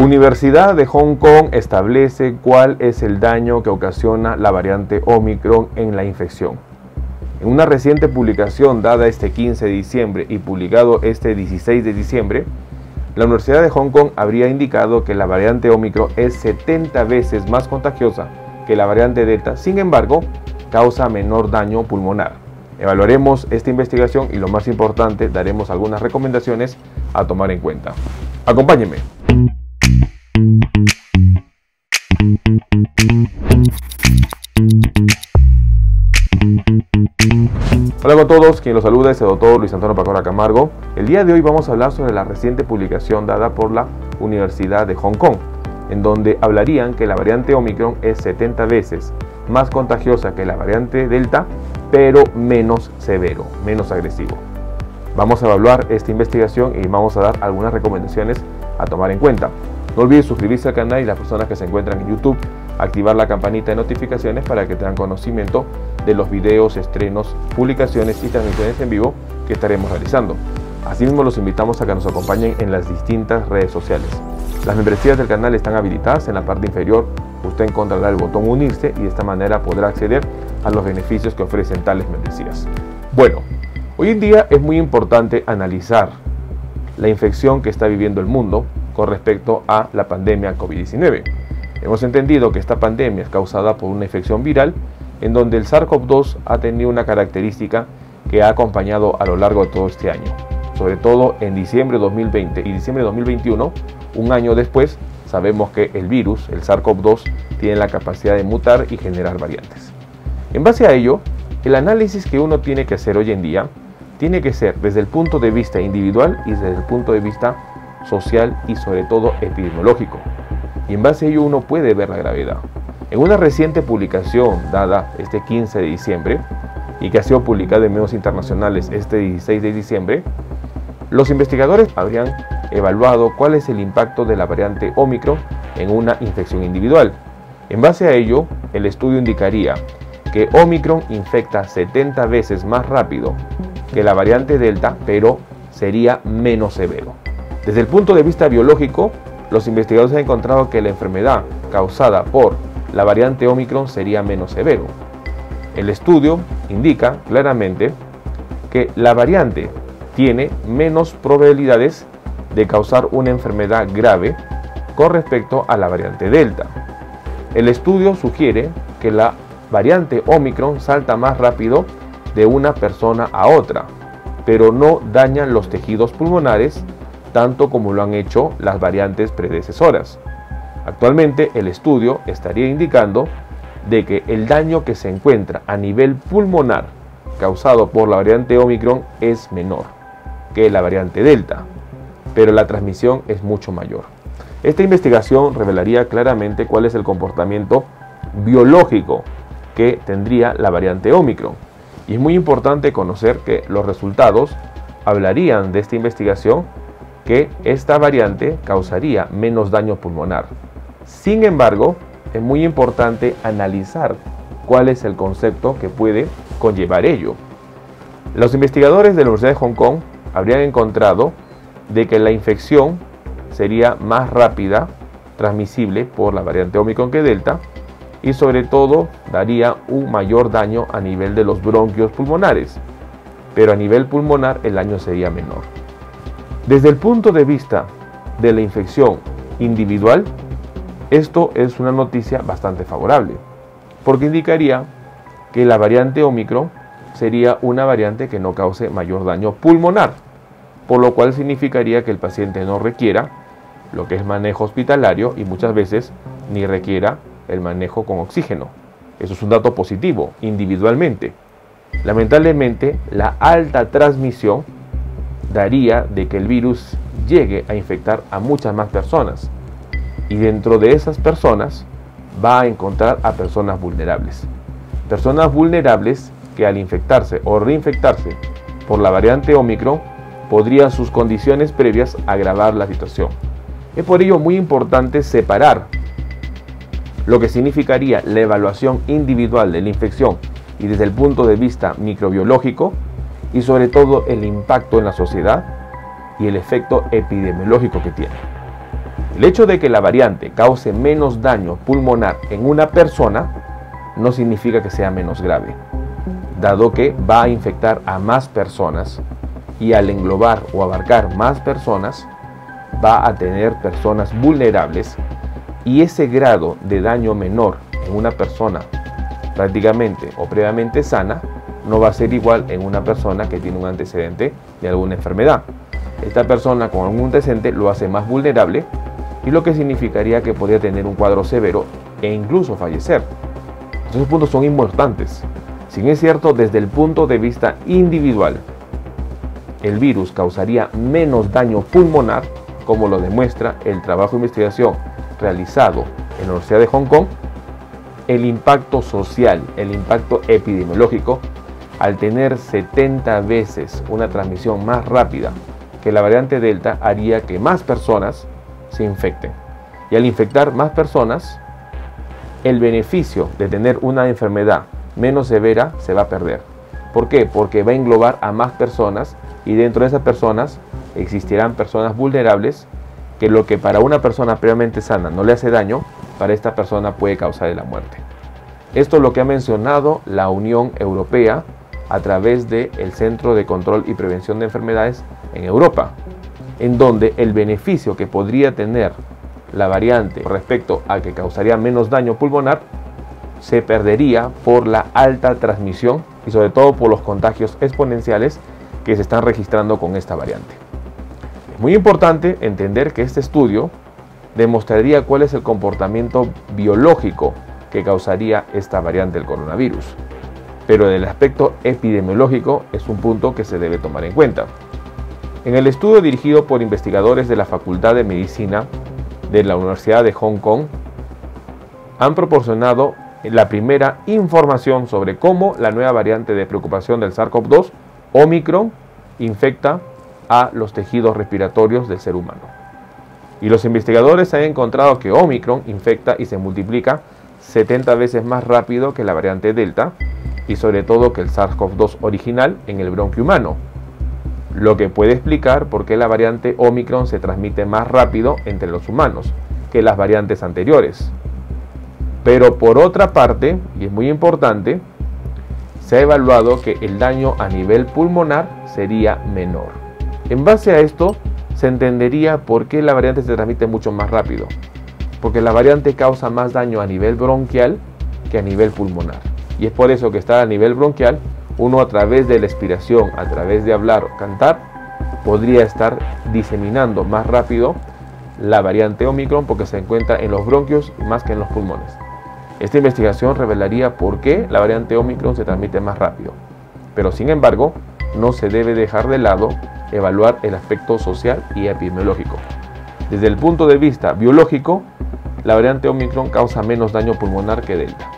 Universidad de Hong Kong establece cuál es el daño que ocasiona la variante Omicron en la infección. En una reciente publicación dada este 15 de diciembre y publicado este 16 de diciembre, la Universidad de Hong Kong habría indicado que la variante Omicron es 70 veces más contagiosa que la variante Delta, sin embargo, causa menor daño pulmonar. Evaluaremos esta investigación y, lo más importante, daremos algunas recomendaciones a tomar en cuenta. Acompáñenme. Hola con todos, quien los saluda es el doctor Luis Antonio Pacora Camargo. El día de hoy vamos a hablar sobre la reciente publicación dada por la Universidad de Hong Kong, en donde hablarían que la variante Omicron es 70 veces más contagiosa que la variante Delta, pero menos severo, menos agresivo. Vamos a evaluar esta investigación y vamos a dar algunas recomendaciones a tomar en cuenta. No olvides suscribirse al canal y las personas que se encuentran en YouTube, activar la campanita de notificaciones para que tengan conocimiento de los videos, estrenos, publicaciones y transmisiones en vivo que estaremos realizando. Asimismo, los invitamos a que nos acompañen en las distintas redes sociales. Las membresías del canal están habilitadas. En la parte inferior usted encontrará el botón unirse y de esta manera podrá acceder a los beneficios que ofrecen tales membresías. Bueno, hoy en día es muy importante analizar la infección que está viviendo el mundo con respecto a la pandemia COVID-19. Hemos entendido que esta pandemia es causada por una infección viral en donde el SARS-CoV-2 ha tenido una característica que ha acompañado a lo largo de todo este año. Sobre todo en diciembre de 2020 y diciembre de 2021, un año después, sabemos que el virus, el SARS-CoV-2, tiene la capacidad de mutar y generar variantes. En base a ello, el análisis que uno tiene que hacer hoy en día tiene que ser desde el punto de vista individual y desde el punto de vista social y sobre todo epidemiológico. Y en base a ello uno puede ver la gravedad. En una reciente publicación dada este 15 de diciembre y que ha sido publicada en medios internacionales este 16 de diciembre, los investigadores habrían evaluado cuál es el impacto de la variante Omicron en una infección individual. En base a ello, el estudio indicaría que Omicron infecta 70 veces más rápido que la variante Delta, pero sería menos severo. Desde el punto de vista biológico, los investigadores han encontrado que la enfermedad causada por la variante Omicron sería menos severo. El estudio indica claramente que la variante tiene menos probabilidades de causar una enfermedad grave con respecto a la variante Delta. El estudio sugiere que la variante Omicron salta más rápido de una persona a otra, pero no daña los tejidos pulmonares tanto como lo han hecho las variantes predecesoras. Actualmente el estudio estaría indicando de que el daño que se encuentra a nivel pulmonar causado por la variante Omicron es menor que la variante Delta, pero la transmisión es mucho mayor. Esta investigación revelaría claramente cuál es el comportamiento biológico que tendría la variante Omicron. Y es muy importante conocer que los resultados hablarían de esta investigación que esta variante causaría menos daño pulmonar. Sin embargo, es muy importante analizar cuál es el concepto que puede conllevar ello. Los investigadores de la Universidad de Hong Kong habrían encontrado de que la infección sería más rápida, transmisible por la variante Omicron que Delta, y sobre todo daría un mayor daño a nivel de los bronquios pulmonares, pero a nivel pulmonar el daño sería menor. Desde el punto de vista de la infección individual, esto es una noticia bastante favorable, porque indicaría que la variante Omicron sería una variante que no cause mayor daño pulmonar, por lo cual significaría que el paciente no requiera lo que es manejo hospitalario y muchas veces ni requiera el manejo con oxígeno. Eso es un dato positivo individualmente. Lamentablemente, la alta transmisión daría de que el virus llegue a infectar a muchas más personas, y dentro de esas personas va a encontrar a personas vulnerables que al infectarse o reinfectarse por la variante Omicron podrían sus condiciones previas agravar la situación. Es por ello muy importante separar lo que significaría la evaluación individual de la infección y desde el punto de vista microbiológico, y sobre todo el impacto en la sociedad y el efecto epidemiológico que tiene. El hecho de que la variante cause menos daño pulmonar en una persona no significa que sea menos grave, dado que va a infectar a más personas y al englobar o abarcar más personas va a tener personas vulnerables, y ese grado de daño menor en una persona prácticamente o previamente sana no va a ser igual en una persona que tiene un antecedente de alguna enfermedad. Esta persona con algún antecedente lo hace más vulnerable, y lo que significaría que podría tener un cuadro severo e incluso fallecer. Esos puntos son importantes. Si bien es cierto, desde el punto de vista individual, el virus causaría menos daño pulmonar, como lo demuestra el trabajo de investigación realizado en la Universidad de Hong Kong, el impacto social, el impacto epidemiológico, al tener 70 veces una transmisión más rápida que la variante Delta, haría que más personas se infecten. Y al infectar más personas, el beneficio de tener una enfermedad menos severa se va a perder. ¿Por qué? Porque va a englobar a más personas, y dentro de esas personas existirán personas vulnerables, que lo que para una persona previamente sana no le hace daño, para esta persona puede causarle la muerte. Esto es lo que ha mencionado la Unión Europea a través del Centro de Control y Prevención de Enfermedades en Europa, en donde el beneficio que podría tener la variante respecto a que causaría menos daño pulmonar se perdería por la alta transmisión y sobre todo por los contagios exponenciales que se están registrando con esta variante. Es muy importante entender que este estudio demostraría cuál es el comportamiento biológico que causaría esta variante del coronavirus, pero del aspecto epidemiológico es un punto que se debe tomar en cuenta. En el estudio dirigido por investigadores de la Facultad de Medicina de la Universidad de Hong Kong, han proporcionado la primera información sobre cómo la nueva variante de preocupación del SARS-CoV-2, Omicron, infecta a los tejidos respiratorios del ser humano. Y los investigadores han encontrado que Omicron infecta y se multiplica 70 veces más rápido que la variante Delta, y sobre todo que el SARS-CoV-2 original en el bronquio humano, lo que puede explicar por qué la variante Omicron se transmite más rápido entre los humanos que las variantes anteriores. Pero por otra parte, y es muy importante, se ha evaluado que el daño a nivel pulmonar sería menor. En base a esto, se entendería por qué la variante se transmite mucho más rápido, porque la variante causa más daño a nivel bronquial que a nivel pulmonar. Y es por eso que está a nivel bronquial, uno a través de la expiración, a través de hablar o cantar, podría estar diseminando más rápido la variante Omicron, porque se encuentra en los bronquios más que en los pulmones. Esta investigación revelaría por qué la variante Omicron se transmite más rápido, pero sin embargo no se debe dejar de lado evaluar el aspecto social y epidemiológico. Desde el punto de vista biológico, la variante Omicron causa menos daño pulmonar que Delta.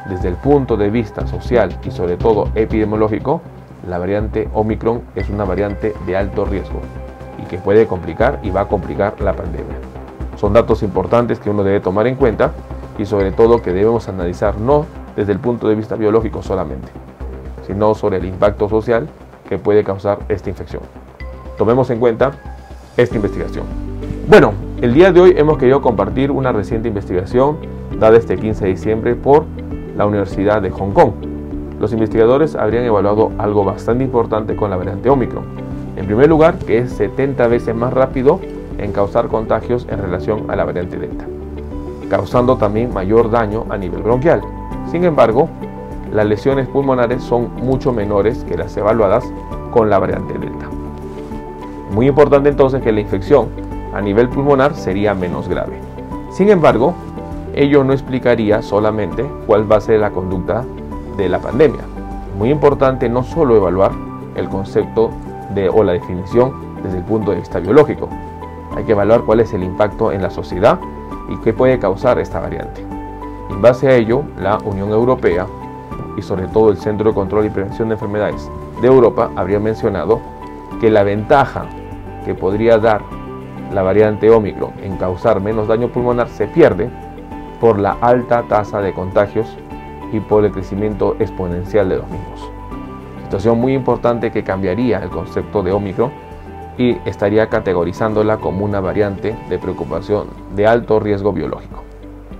Desde el punto de vista social y sobre todo epidemiológico, la variante Omicron es una variante de alto riesgo y que puede complicar y va a complicar la pandemia. Son datos importantes que uno debe tomar en cuenta, y sobre todo que debemos analizar no desde el punto de vista biológico solamente, sino sobre el impacto social que puede causar esta infección. Tomemos en cuenta esta investigación. Bueno, el día de hoy hemos querido compartir una reciente investigación dada este 15 de diciembre por la Universidad de Hong Kong. Los investigadores habrían evaluado algo bastante importante con la variante Omicron. En primer lugar, que es 70 veces más rápido en causar contagios en relación a la variante Delta, causando también mayor daño a nivel bronquial. Sin embargo, las lesiones pulmonares son mucho menores que las evaluadas con la variante Delta. Muy importante entonces que la infección a nivel pulmonar sería menos grave. Sin embargo, ello no explicaría solamente cuál va a ser la conducta de la pandemia. Muy importante no solo evaluar el concepto o la definición desde el punto de vista biológico. Hay que evaluar cuál es el impacto en la sociedad y qué puede causar esta variante. En base a ello, la Unión Europea y sobre todo el Centro de Control y Prevención de Enfermedades de Europa habría mencionado que la ventaja que podría dar la variante Omicron en causar menos daño pulmonar se pierde por la alta tasa de contagios y por el crecimiento exponencial de los mismos. Situación muy importante que cambiaría el concepto de Omicron y estaría categorizándola como una variante de preocupación de alto riesgo biológico.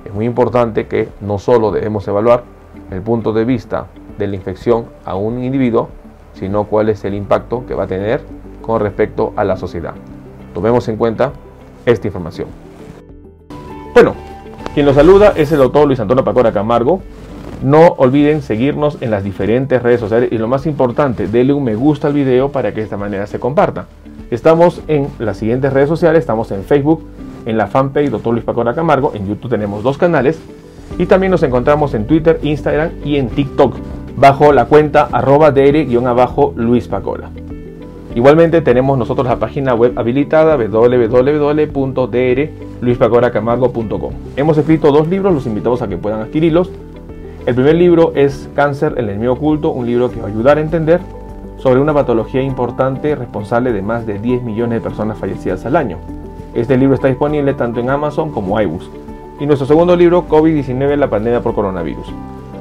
Es muy importante que no solo debemos evaluar el punto de vista de la infección a un individuo, sino cuál es el impacto que va a tener con respecto a la sociedad. Tomemos en cuenta esta información. Bueno, quien los saluda es el doctor Luis Antonio Pacora Camargo. No olviden seguirnos en las diferentes redes sociales y lo más importante, denle un me gusta al video para que de esta manera se comparta. Estamos en las siguientes redes sociales, estamos en Facebook, en la fanpage Dr. Luis Pacora Camargo, en YouTube tenemos 2 canales y también nos encontramos en Twitter, Instagram y en TikTok bajo la cuenta @dr_Luis Pacora. Igualmente tenemos nosotros la página web habilitada www.drluispacoracamargo.com. Hemos escrito 2 libros, los invitamos a que puedan adquirirlos. El primer libro es Cáncer, el enemigo oculto, un libro que va a ayudar a entender sobre una patología importante responsable de más de 10 millones de personas fallecidas al año. Este libro está disponible tanto en Amazon como iBooks. Y nuestro segundo libro, COVID-19, la pandemia por coronavirus.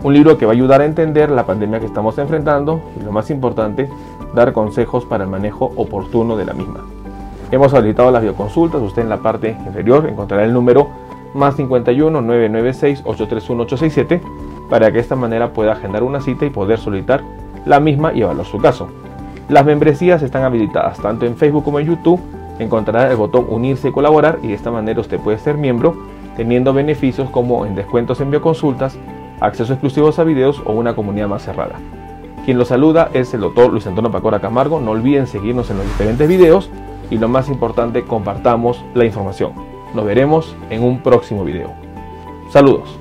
Un libro que va a ayudar a entender la pandemia que estamos enfrentando y, lo más importante, dar consejos para el manejo oportuno de la misma. Hemos habilitado las videoconsultas. Usted en la parte inferior encontrará el número +51 996 831 867 para que de esta manera pueda agendar una cita y poder solicitar la misma y evaluar su caso. Las membresías están habilitadas tanto en Facebook como en YouTube. Encontrará el botón unirse y colaborar y de esta manera usted puede ser miembro teniendo beneficios como en descuentos en bioconsultas, acceso exclusivos a videos o una comunidad más cerrada. Quien los saluda es el doctor Luis Antonio Pacora Camargo. No olviden seguirnos en los diferentes videos y lo más importante, compartamos la información. Nos veremos en un próximo video. Saludos.